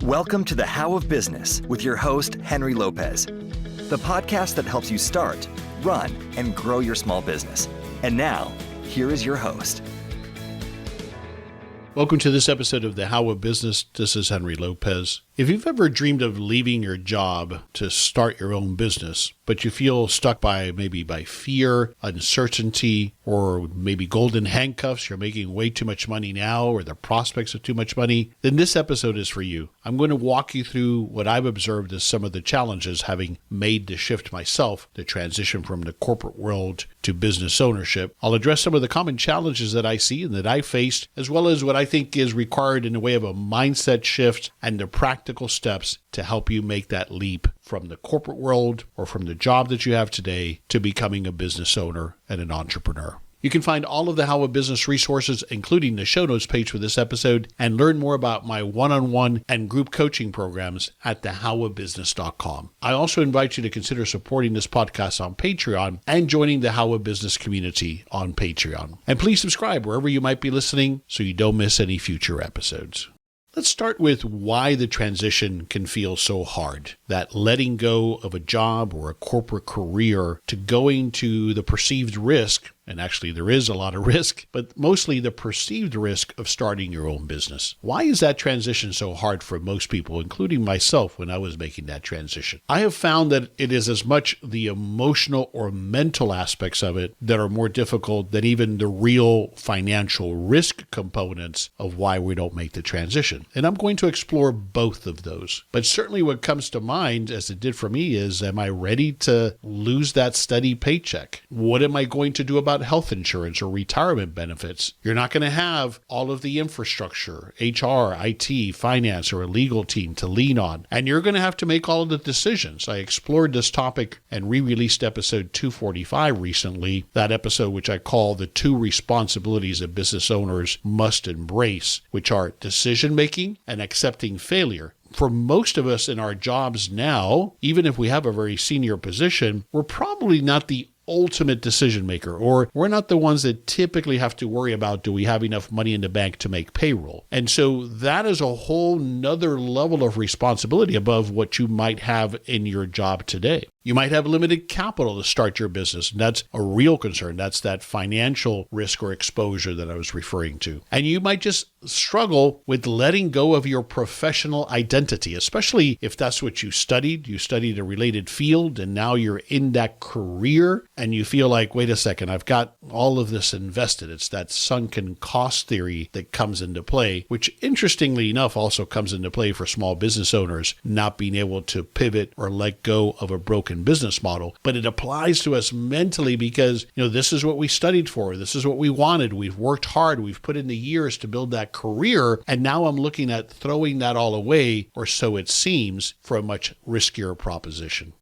Welcome to the How of Business with your host, Henry Lopez, the podcast that helps you start, run, and grow your small business. And now, here is your host. Welcome to this episode of the How of Business. This is Henry Lopez. If you've ever dreamed of leaving your job to start your own business, but you feel stuck by fear, uncertainty, or maybe golden handcuffs, you're making way too much money now, or the prospects of too much money, then this episode is for you. I'm going to walk you through what I've observed as some of the challenges having made the shift myself, the transition from the corporate world to business ownership. I'll address some of the common challenges that I see and that I faced, as well as what I think is required in the way of a mindset shift and the practical steps to help you make that leap from the corporate world or from the job that you have today to becoming a business owner and an entrepreneur. You can find all of the How of Business resources, including the show notes page for this episode, and learn more about my one-on-one and group coaching programs at thehowofbusiness.com. I also invite you to consider supporting this podcast on Patreon and joining the How of Business community on Patreon. And please subscribe wherever you might be listening so you don't miss any future episodes. Let's start with why the transition can feel so hard. That letting go of a job or a corporate career to going to the perceived risk, and actually there is a lot of risk, but mostly the perceived risk of starting your own business. Why is that transition so hard for most people, including myself when I was making that transition? I have found that it is as much the emotional or mental aspects of it that are more difficult than even the real financial risk components of why we don't make the transition. And I'm going to explore both of those. But certainly what comes to mind, as it did for me, is am I ready to lose that steady paycheck? What am I going to do about health insurance or retirement benefits? You're not going to have all of the infrastructure, HR, IT, finance, or a legal team to lean on. And you're going to have to make all of the decisions. I explored this topic and re-released episode 245 recently, that episode which I call the 2 responsibilities that business owners must embrace, which are decision-making and accepting failure. For most of us in our jobs now, even if we have a very senior position, we're probably not the ultimate decision maker, or we're not the ones that typically have to worry about, do we have enough money in the bank to make payroll? And so that is a whole nother level of responsibility above what you might have in your job today. You might have limited capital to start your business, and that's a real concern. That's that financial risk or exposure that I was referring to. And you might just struggle with letting go of your professional identity, especially if that's what you studied. You studied a related field, and now you're in that career, and you feel like, wait a second, I've got all of this invested. It's that sunken cost theory that comes into play, which interestingly enough also comes into play for small business owners not being able to pivot or let go of a broken business model. But it applies to us mentally because, this is what we studied for. This is what we wanted. We've worked hard. We've put in the years to build that career. And now I'm looking at throwing that all away, or so it seems, for a much riskier proposition.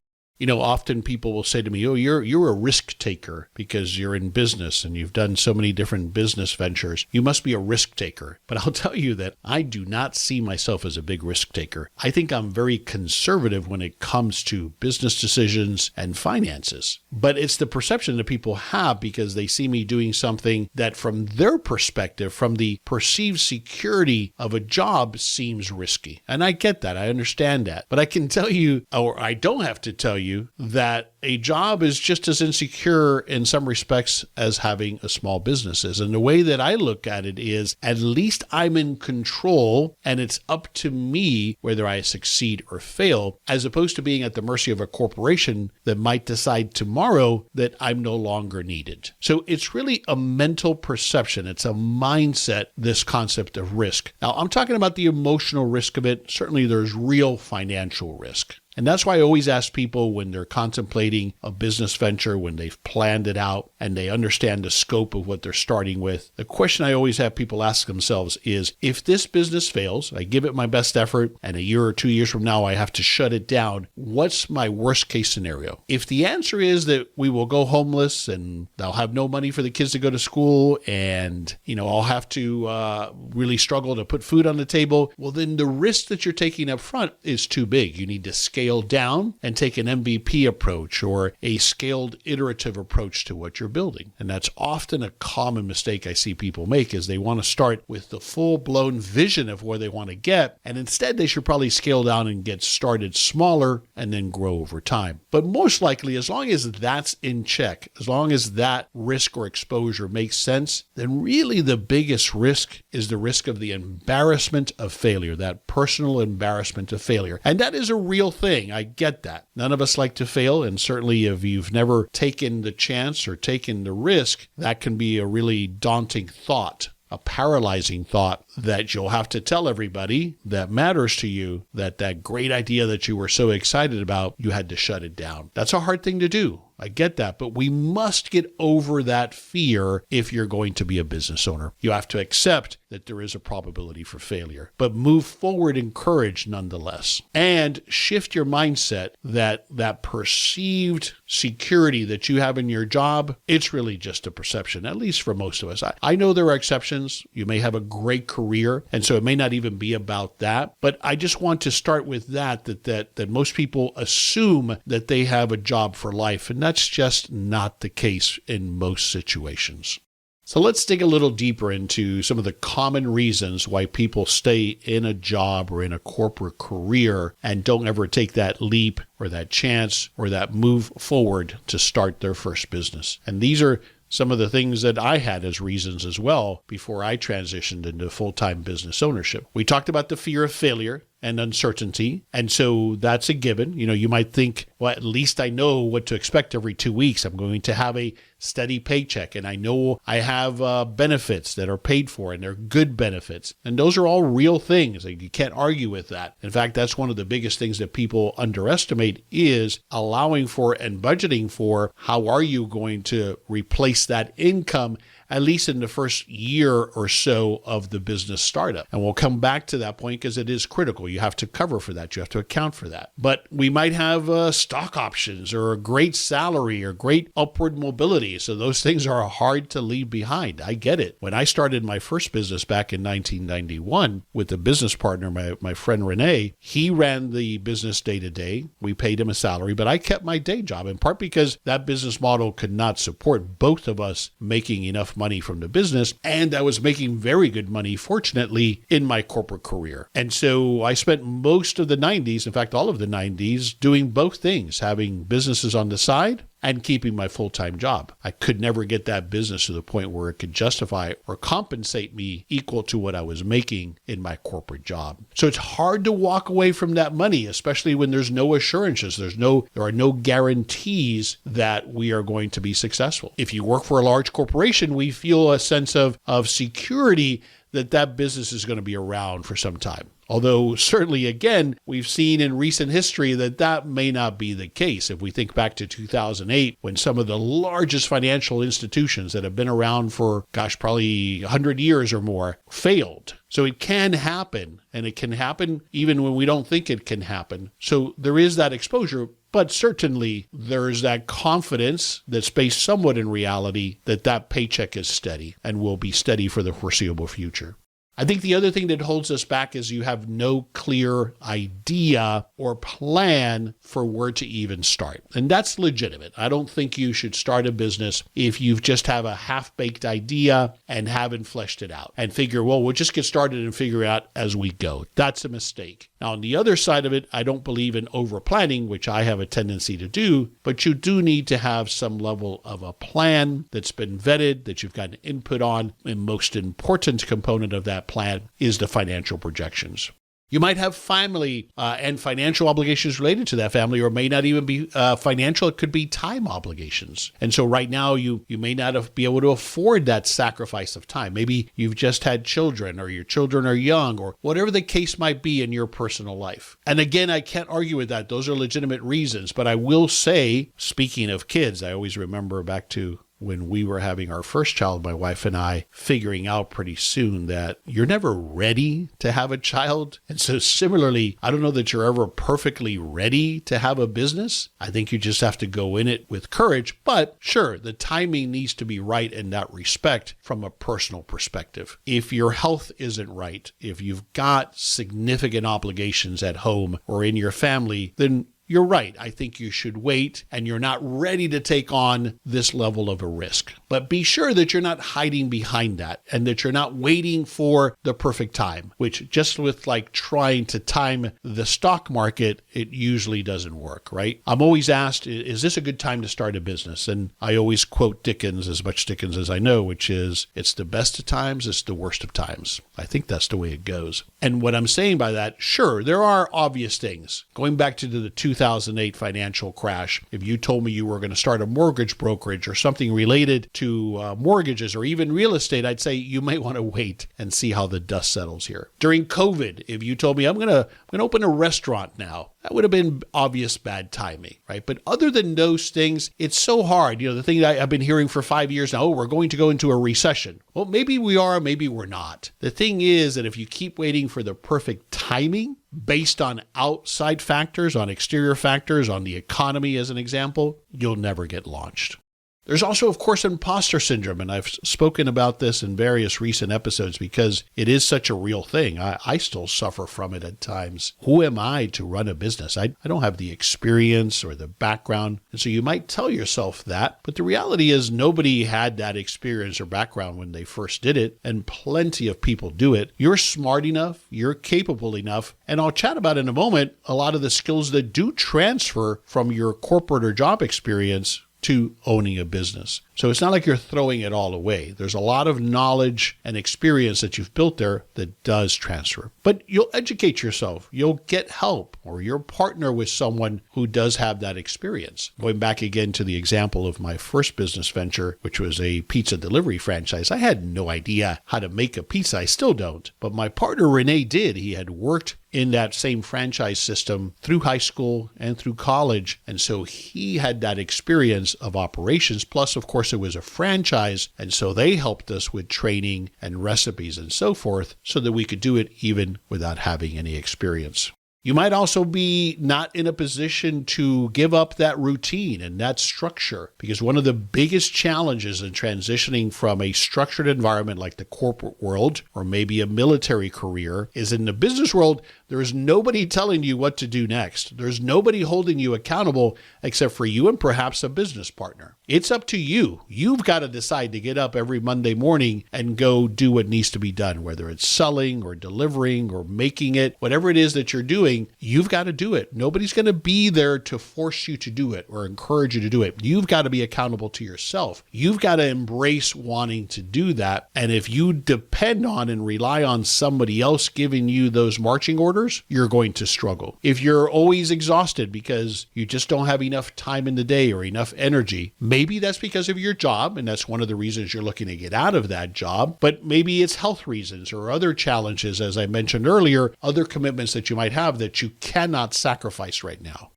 Often people will say to me, you're a risk taker because you're in business and you've done so many different business ventures. You must be a risk taker. But I'll tell you that I do not see myself as a big risk taker. I think I'm very conservative when it comes to business decisions and finances. But it's the perception that people have because they see me doing something that from their perspective, from the perceived security of a job, seems risky. And I get that. I understand that. But I can tell you, or I don't have to tell you, that a job is just as insecure in some respects as having a small business is. And the way that I look at it is, at least I'm in control and it's up to me whether I succeed or fail, as opposed to being at the mercy of a corporation that might decide tomorrow that I'm no longer needed. So it's really a mental perception. It's a mindset, this concept of risk. Now, I'm talking about the emotional risk of it. Certainly there's real financial risk. And that's why I always ask people when they're contemplating a business venture, when they've planned it out and they understand the scope of what they're starting with, the question I always have people ask themselves is, if this business fails, I give it my best effort, and a year or 2 years from now I have to shut it down, what's my worst case scenario? If the answer is that we will go homeless and I'll have no money for the kids to go to school and, I'll have to really struggle to put food on the table, well, then the risk that you're taking up front is too big. You need to scale scale down and take an MVP approach or a scaled iterative approach to what you're building. And that's often a common mistake I see people make is they want to start with the full-blown vision of where they want to get, and instead they should probably scale down and get started smaller and then grow over time. But most likely, as long as that's in check, as long as that risk or exposure makes sense, then really the biggest risk is the risk of the embarrassment of failure, that personal embarrassment of failure. And that is a real thing. I get that. None of us like to fail. And certainly if you've never taken the chance or taken the risk, that can be a really daunting thought, a paralyzing thought that you'll have to tell everybody that matters to you that that great idea that you were so excited about, you had to shut it down. That's a hard thing to do. I get that, but we must get over that fear if you're going to be a business owner. You have to accept that there is a probability for failure, but move forward encouraged nonetheless. And shift your mindset that that perceived security that you have in your job, it's really just a perception, at least for most of us. I know there are exceptions. You may have a great career, and so it may not even be about that. But I just want to start with that most people assume that they have a job for life, and that's just not the case in most situations. So let's dig a little deeper into some of the common reasons why people stay in a job or in a corporate career and don't ever take that leap or that chance or that move forward to start their first business. And these are some of the things that I had as reasons as well before I transitioned into full-time business ownership. We talked about the fear of failure and uncertainty. And so that's a given. You might think, well, at least I know what to expect every 2 weeks. I'm going to have a steady paycheck, and I know I have benefits that are paid for, and they're good benefits. And those are all real things. You can't argue with that. In fact, that's one of the biggest things that people underestimate is allowing for and budgeting for how are you going to replace that income at least in the first year or so of the business startup. And we'll come back to that point because it is critical. You have to cover for that. You have to account for that. But we might have stock options or a great salary or great upward mobility. So those things are hard to leave behind. I get it. When I started my first business back in 1991 with a business partner, my friend Renee, he ran the business day to day. We paid him a salary, but I kept my day job in part because that business model could not support both of us making enough money from the business, and I was making very good money, fortunately, in my corporate career. And so I spent most of the 90s, in fact, all of the 90s, doing both things, having businesses on the side and keeping my full-time job. I could never get that business to the point where it could justify or compensate me equal to what I was making in my corporate job. So it's hard to walk away from that money, especially when there's no assurances. There are no guarantees that we are going to be successful. If you work for a large corporation, we feel a sense of security that business is going to be around for some time. Although certainly, again, we've seen in recent history that may not be the case. If we think back to 2008, when some of the largest financial institutions that have been around for, probably 100 years or more, failed. So it can happen, and it can happen even when we don't think it can happen. So there is that exposure, but certainly there is that confidence that's based somewhat in reality that paycheck is steady and will be steady for the foreseeable future. I think the other thing that holds us back is you have no clear idea or plan for where to even start. And that's legitimate. I don't think you should start a business if you just have a half-baked idea and haven't fleshed it out and figure, well, we'll just get started and figure it out as we go. That's a mistake. Now, on the other side of it, I don't believe in over-planning, which I have a tendency to do, but you do need to have some level of a plan that's been vetted, that you've got an input on. The most important component of that plan is the financial projections. You might have family and financial obligations related to that family, or it may not even be financial. It could be time obligations. And so right now, you may not be able to afford that sacrifice of time. Maybe you've just had children, or your children are young, or whatever the case might be in your personal life. And again, I can't argue with that. Those are legitimate reasons. But I will say, speaking of kids, I always remember back to when we were having our first child, my wife and I, figuring out pretty soon that you're never ready to have a child. And so similarly, I don't know that you're ever perfectly ready to have a business. I think you just have to go in it with courage. But sure, the timing needs to be right in that respect from a personal perspective. If your health isn't right, if you've got significant obligations at home or in your family, then you're right. I think you should wait, and you're not ready to take on this level of a risk. But be sure that you're not hiding behind that and that you're not waiting for the perfect time, which just with like trying to time the stock market, it usually doesn't work, right? I'm always asked, is this a good time to start a business? And I always quote Dickens, as much Dickens as I know, which is, it's the best of times, it's the worst of times. I think that's the way it goes. And what I'm saying by that, sure, there are obvious things. Going back to the 2008 financial crash, if you told me you were going to start a mortgage brokerage or something related to mortgages or even real estate, I'd say you might want to wait and see how the dust settles here. During COVID, if you told me I'm going to open a restaurant now, that would have been obvious bad timing, right? But other than those things, it's so hard. The thing that I've been hearing for 5 years now, we're going to go into a recession. Well, maybe we are, maybe we're not. The thing is that if you keep waiting for the perfect timing based on outside factors, on exterior factors, on the economy as an example, you'll never get launched. There's also, of course, imposter syndrome, and I've spoken about this in various recent episodes because it is such a real thing. I still suffer from it at times. Who am I to run a business? I don't have the experience or the background, and so you might tell yourself that, but the reality is nobody had that experience or background when they first did it, and plenty of people do it. You're smart enough, you're capable enough, and I'll chat about in a moment a lot of the skills that do transfer from your corporate or job experience to owning a business. So it's not like you're throwing it all away. There's a lot of knowledge and experience that you've built there that does transfer. But you'll educate yourself. You'll get help, or you'll partner with someone who does have that experience. Going back again to the example of my first business venture, which was a pizza delivery franchise, I had no idea how to make a pizza. I still don't. But my partner, Renee, did. He had worked in that same franchise system through high school and through college. And so he had that experience of operations. Plus, of course, it was a franchise. And so they helped us with training and recipes and so forth so that we could do it even without having any experience. You might also be not in a position to give up that routine and that structure, because one of the biggest challenges in transitioning from a structured environment like the corporate world or maybe a military career is in the business world, there is nobody telling you what to do next. There's nobody holding you accountable except for you and perhaps a business partner. It's up to you. You've got to decide to get up every Monday morning and go do what needs to be done, whether it's selling or delivering or making it, whatever it is that you're doing. You've got to do it. Nobody's going to be there to force you to do it or encourage you to do it. You've got to be accountable to yourself. You've got to embrace wanting to do that. And if you depend on and rely on somebody else giving you those marching orders, you're going to struggle. If you're always exhausted because you just don't have enough time in the day or enough energy, maybe that's because of your job, and that's one of the reasons you're looking to get out of that job, but maybe it's health reasons or other challenges, as I mentioned earlier, other commitments that you might have that you cannot sacrifice right now.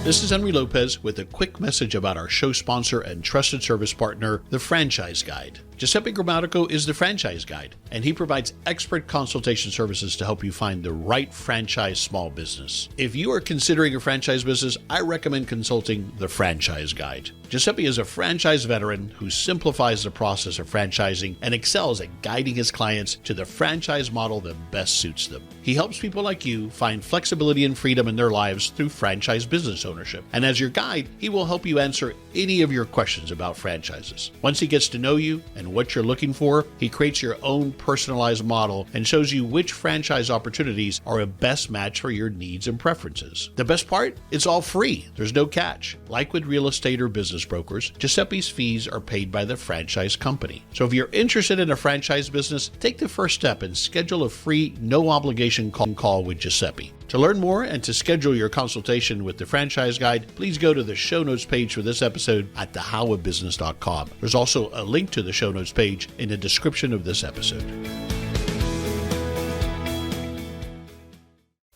This is Henry Lopez with a quick message about our show sponsor and trusted service partner, The Franchise Guide. Giuseppe Grammatico is the Franchise Guide, and he provides expert consultation services to help you find the right franchise small business. If you are considering a franchise business, I recommend consulting The Franchise Guide. Giuseppe is a franchise veteran who simplifies the process of franchising and excels at guiding his clients to the franchise model that best suits them. He helps people like you find flexibility and freedom in their lives through franchise business ownership. And as your guide, he will help you answer any of your questions about franchises. Once he gets to know you and what you're looking for, he creates your own personalized model and shows you which franchise opportunities are a best match for your needs and preferences. The best part? It's all free. There's no catch. Like with real estate or business brokers, Giuseppe's fees are paid by the franchise company. So if you're interested in a franchise business, take the first step and schedule a free, no-obligation call with Giuseppe. To learn more and to schedule your consultation with the Franchise Guide, please go to the show notes page for this episode at thehowofbusiness.com. There's also a link to the show notes page in the description of this episode.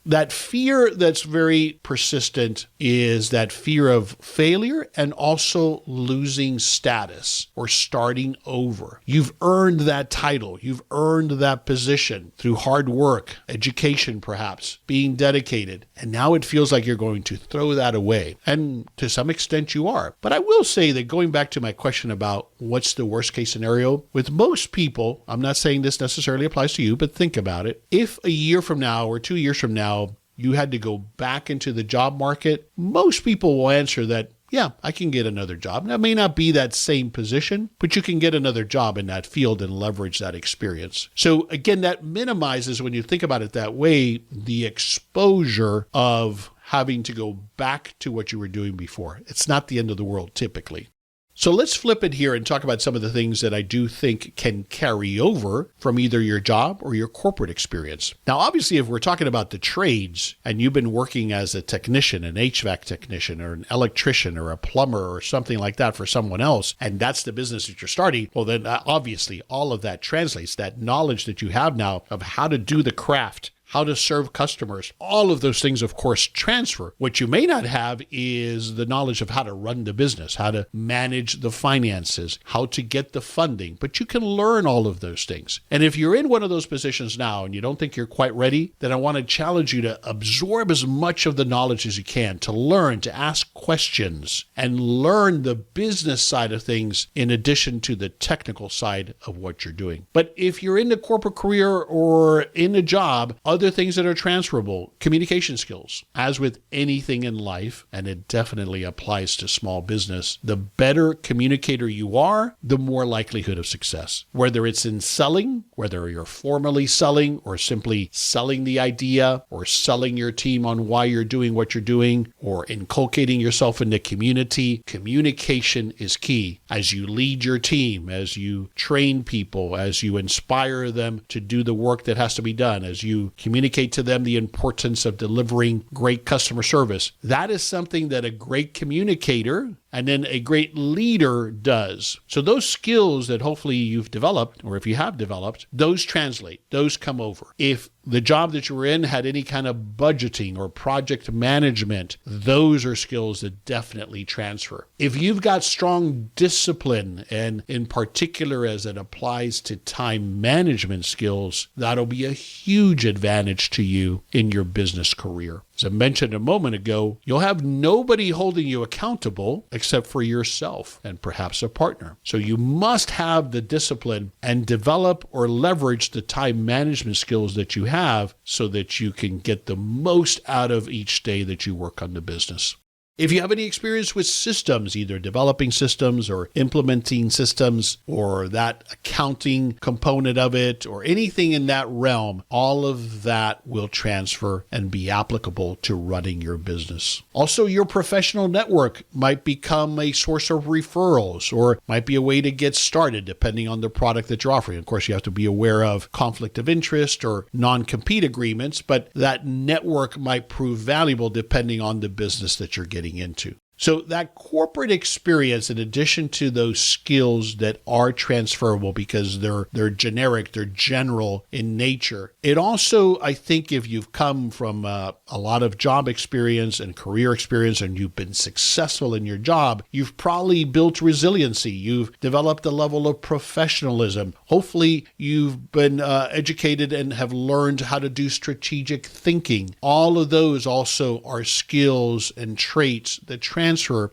That fear that's very persistent is that fear of failure and also losing status or starting over. You've earned that title. You've earned that position through hard work, education perhaps, being dedicated. And now it feels like you're going to throw that away. And to some extent you are. But I will say that going back to my question about what's the worst case scenario, with most people, I'm not saying this necessarily applies to you, but think about it. If a year from now or 2 years from now, you had to go back into the job market, most people will answer that, yeah, I can get another job. That may not be that same position, but you can get another job in that field and leverage that experience. So again, that minimizes, when you think about it that way, the exposure of having to go back to what you were doing before. It's not the end of the world typically. So let's flip it here and talk about some of the things that I do think can carry over from either your job or your corporate experience. Now, obviously, if we're talking about the trades and you've been working as a technician, an HVAC technician or an electrician or a plumber or something like that for someone else, and that's the business that you're starting, well, then obviously all of that translates, that knowledge that you have now of how to do the craft, how to serve customers. All of those things, of course, transfer. What you may not have is the knowledge of how to run the business, how to manage the finances, how to get the funding. But you can learn all of those things. And if you're in one of those positions now and you don't think you're quite ready, then I want to challenge you to absorb as much of the knowledge as you can, to learn, to ask questions, and learn the business side of things in addition to the technical side of what you're doing. But if you're in the corporate career or in a job, other things that are transferable, communication skills. As with anything in life, and it definitely applies to small business, the better communicator you are, the more likelihood of success. Whether it's in selling, whether you're formally selling or simply selling the idea or selling your team on why you're doing what you're doing or inculcating yourself in the community, communication is key. As you lead your team, as you train people, as you inspire them to do the work that has to be done, as you communicate to them the importance of delivering great customer service. That is something that a great communicator and then a great leader does. So those skills that hopefully you've developed, or if you have developed, those translate, those come over. If the job that you were in had any kind of budgeting or project management, those are skills that definitely transfer. If you've got strong discipline, and in particular as it applies to time management skills, that'll be a huge advantage to you in your business career. As I mentioned a moment ago, you'll have nobody holding you accountable except for yourself and perhaps a partner. So you must have the discipline and develop or leverage the time management skills that you have so that you can get the most out of each day that you work on the business. If you have any experience with systems, either developing systems or implementing systems or that accounting component of it or anything in that realm, all of that will transfer and be applicable to running your business. Also, your professional network might become a source of referrals or might be a way to get started depending on the product that you're offering. Of course, you have to be aware of conflict of interest or non-compete agreements, but that network might prove valuable depending on the business that you're getting into. So that corporate experience, in addition to those skills that are transferable because they're generic, they're general in nature, it also, I think, if you've come from a lot of job experience and career experience and you've been successful in your job, you've probably built resiliency. You've developed a level of professionalism. Hopefully, you've been educated and have learned how to do strategic thinking. All of those also are skills and traits that transfer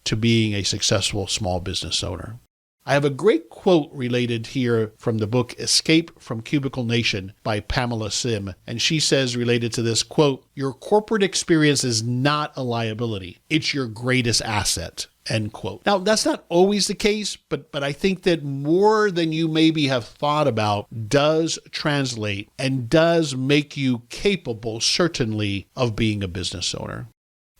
to being a successful small business owner. I have a great quote related here from the book Escape from Cubicle Nation by Pamela Sim. And she says, related to this quote, "Your corporate experience is not a liability. It's your greatest asset." End quote. Now, that's not always the case, but I think that more than you maybe have thought about does translate and does make you capable, certainly, of being a business owner.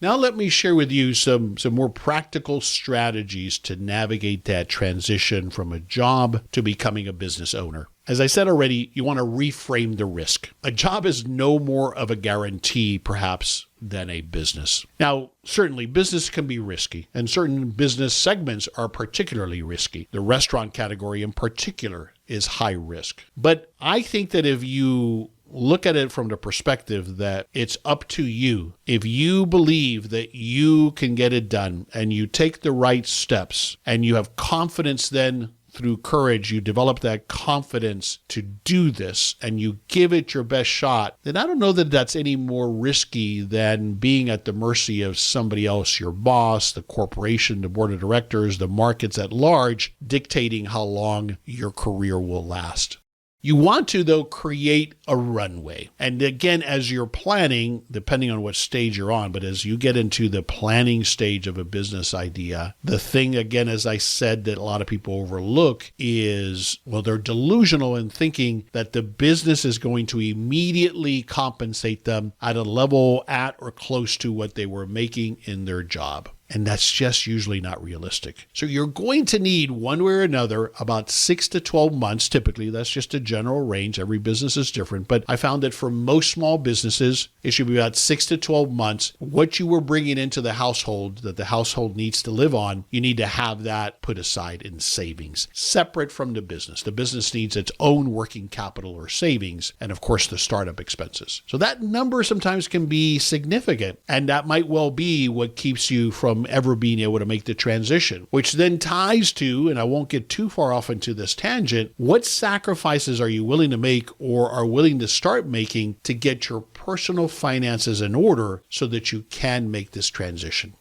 Now let me share with you some more practical strategies to navigate that transition from a job to becoming a business owner. As I said already, you want to reframe the risk. A job is no more of a guarantee, perhaps, than a business. Now, certainly business can be risky, and certain business segments are particularly risky. The restaurant category in particular is high risk. But I think that if you look at it from the perspective that it's up to you. If you believe that you can get it done and you take the right steps and you have confidence, then through courage, you develop that confidence to do this and you give it your best shot, then I don't know that that's any more risky than being at the mercy of somebody else, your boss, the corporation, the board of directors, the markets at large, dictating how long your career will last. You want to, though, create a runway. And again, as you're planning, depending on what stage you're on, but as you get into the planning stage of a business idea, the thing, again, as I said, that a lot of people overlook is, well, they're delusional in thinking that the business is going to immediately compensate them at a level at or close to what they were making in their job. And that's just usually not realistic. So you're going to need, one way or another, about 6 to 12 months. Typically, that's just a general range. Every business is different. But I found that for most small businesses, it should be about 6 to 12 months. What you were bringing into the household that the household needs to live on, you need to have that put aside in savings, separate from the business. The business needs its own working capital or savings, and of course, the startup expenses. So that number sometimes can be significant, and that might well be what keeps you from ever being able to make the transition, which then ties to, and I won't get too far off into this tangent, what sacrifices are you willing to make or are willing to start making to get your personal finances in order so that you can make this transition?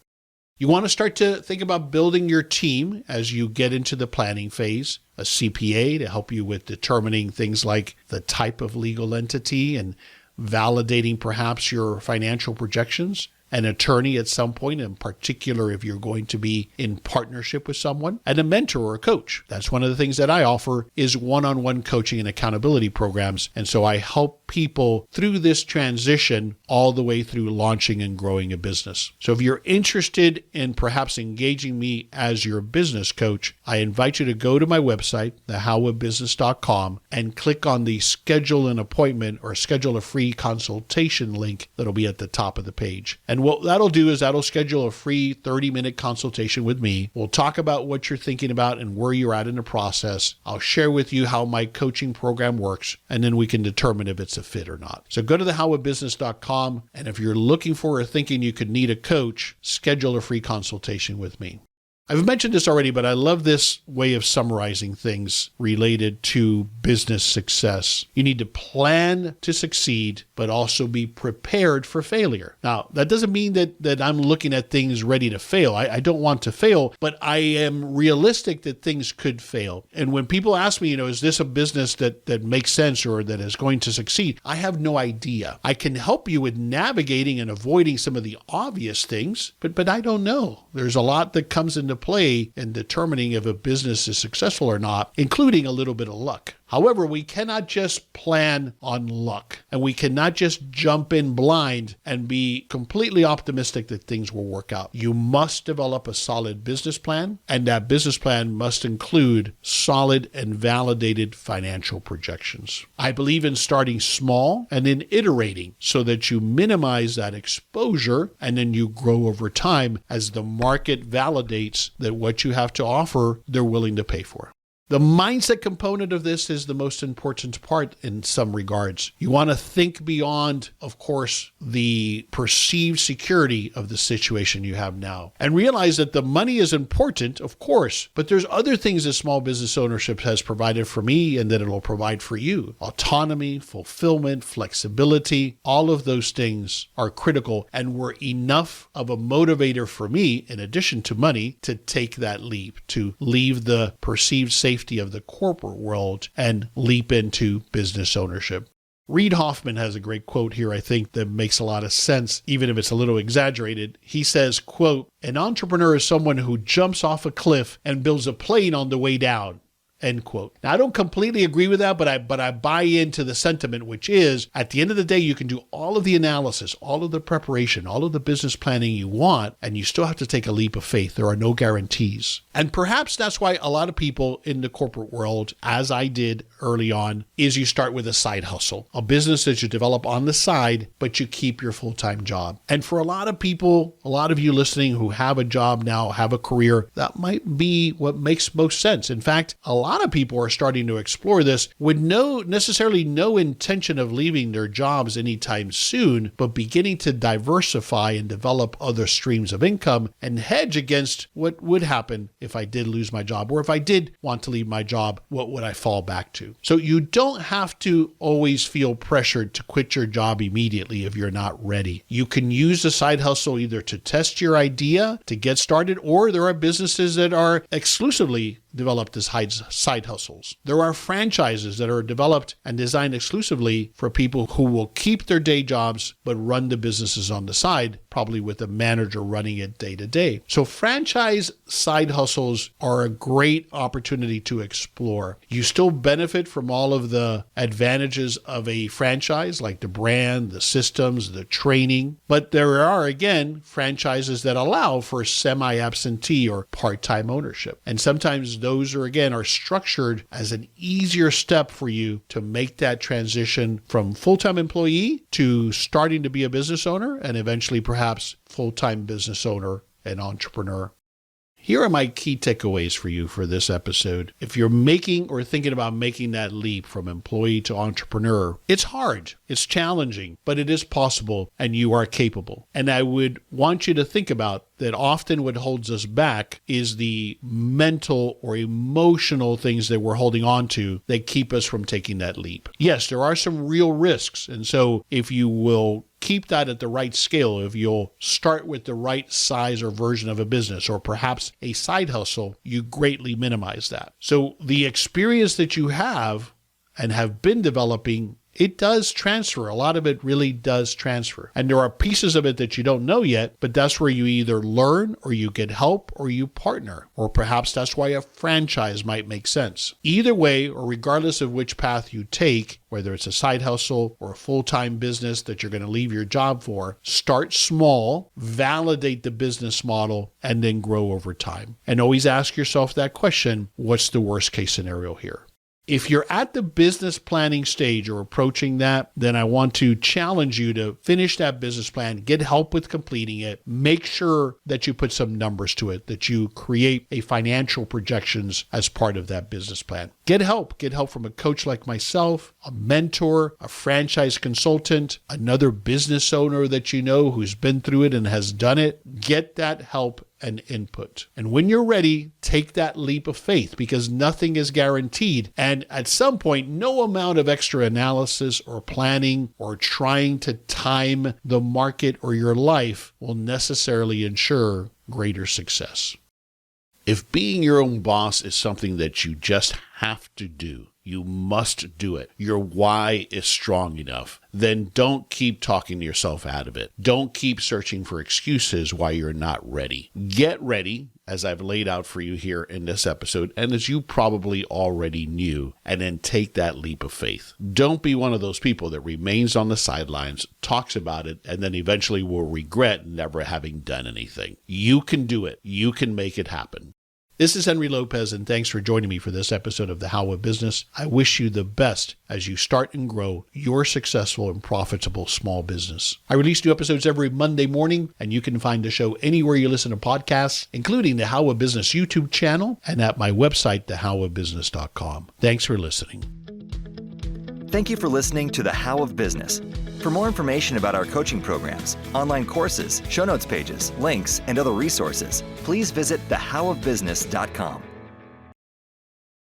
You want to start to think about building your team as you get into the planning phase, a CPA to help you with determining things like the type of legal entity and validating perhaps your financial projections, an attorney at some point, in particular if you're going to be in partnership with someone, and a mentor or a coach. That's one of the things that I offer is one-on-one coaching and accountability programs. And so I help people through this transition all the way through launching and growing a business. So if you're interested in perhaps engaging me as your business coach, I invite you to go to my website, thehowofbusiness.com, and click on the schedule an appointment or schedule a free consultation link that'll be at the top of the page. And what that'll do is that'll schedule a free 30-minute consultation with me. We'll talk about what you're thinking about and where you're at in the process. I'll share with you how my coaching program works, and then we can determine if it's a fit or not. So go to thehowofbusiness.com, and if you're looking for or thinking you could need a coach, schedule a free consultation with me. I've mentioned this already, but I love this way of summarizing things related to business success. You need to plan to succeed, but also be prepared for failure. Now, that doesn't mean that I'm looking at things ready to fail. I don't want to fail, but I am realistic that things could fail. And when people ask me, is this a business that makes sense or that is going to succeed? I have no idea. I can help you with navigating and avoiding some of the obvious things, but I don't know. There's a lot that comes into play in determining if a business is successful or not, including a little bit of luck. However, we cannot just plan on luck, and we cannot just jump in blind and be completely optimistic that things will work out. You must develop a solid business plan, and that business plan must include solid and validated financial projections. I believe in starting small and then iterating so that you minimize that exposure and then you grow over time as the market validates that what you have to offer, they're willing to pay for. The mindset component of this is the most important part in some regards. You want to think beyond, of course, the perceived security of the situation you have now and realize that the money is important, of course, but there's other things that small business ownership has provided for me and that it'll provide for you. Autonomy, fulfillment, flexibility, all of those things are critical and were enough of a motivator for me, in addition to money, to take that leap, to leave the perceived safety of the corporate world and leap into business ownership. Reid Hoffman has a great quote here, I think, that makes a lot of sense, even if it's a little exaggerated. He says, quote, "An entrepreneur is someone who jumps off a cliff and builds a plane on the way down." End quote. Now, I don't completely agree with that, but I buy into the sentiment, which is, at the end of the day, you can do all of the analysis, all of the preparation, all of the business planning you want, and you still have to take a leap of faith. There are no guarantees. And perhaps that's why a lot of people in the corporate world, as I did early on, is you start with a side hustle, a business that you develop on the side, but you keep your full-time job. And for a lot of people, a lot of you listening who have a job now, have a career, that might be what makes most sense. In fact, a lot lot of people are starting to explore this with necessarily no intention of leaving their jobs anytime soon, but beginning to diversify and develop other streams of income and hedge against what would happen if I did lose my job, or if I did want to leave my job, what would I fall back to? So you don't have to always feel pressured to quit your job immediately if you're not ready. You can use the side hustle either to test your idea, to get started, or there are businesses that are exclusively developed as side hustles. There are franchises that are developed and designed exclusively for people who will keep their day jobs but run the businesses on the side, probably with a manager running it day to day. So franchise side hustles are a great opportunity to explore. You still benefit from all of the advantages of a franchise, like the brand, the systems, the training, but there are, again, franchises that allow for semi-absentee or part-time ownership. And sometimes those are structured as an easier step for you to make that transition from full-time employee to starting to be a business owner, and eventually perhaps full-time business owner and entrepreneur. Here are my key takeaways for you for this episode. If you're making or thinking about making that leap from employee to entrepreneur, it's hard, it's challenging, but it is possible and you are capable. And I would want you to think about that often what holds us back is the mental or emotional things that we're holding on to that keep us from taking that leap. Yes, there are some real risks. And so if you will keep that at the right scale, if you'll start with the right size or version of a business, or perhaps a side hustle, you greatly minimize that. So the experience that you have and have been developing, it does transfer. A lot of it really does transfer. And there are pieces of it that you don't know yet, but that's where you either learn or you get help or you partner. Or perhaps that's why a franchise might make sense. Either way, or regardless of which path you take, whether it's a side hustle or a full-time business that you're going to leave your job for, start small, validate the business model, and then grow over time. And always ask yourself that question, what's the worst case scenario here? If you're at the business planning stage or approaching that, then I want to challenge you to finish that business plan, get help with completing it, make sure that you put some numbers to it, that you create a financial projections as part of that business plan. Get help from a coach like myself, a mentor, a franchise consultant, another business owner that you know who's been through it and has done it. Get that help and input. And when you're ready, take that leap of faith, because nothing is guaranteed. And at some point, no amount of extra analysis or planning or trying to time the market or your life will necessarily ensure greater success. If being your own boss is something that you just have to do, you must do it, your why is strong enough, then don't keep talking yourself out of it. Don't keep searching for excuses why you're not ready. Get ready, as I've laid out for you here in this episode, and as you probably already knew, and then take that leap of faith. Don't be one of those people that remains on the sidelines, talks about it, and then eventually will regret never having done anything. You can do it. You can make it happen. This is Henry Lopez, and thanks for joining me for this episode of The How of Business. I wish you the best as you start and grow your successful and profitable small business. I release new episodes every Monday morning, and you can find the show anywhere you listen to podcasts, including the How of Business YouTube channel and at my website, thehowofbusiness.com. Thanks for listening. Thank you for listening to The How of Business. For more information about our coaching programs, online courses, show notes pages, links, and other resources, please visit thehowofbusiness.com.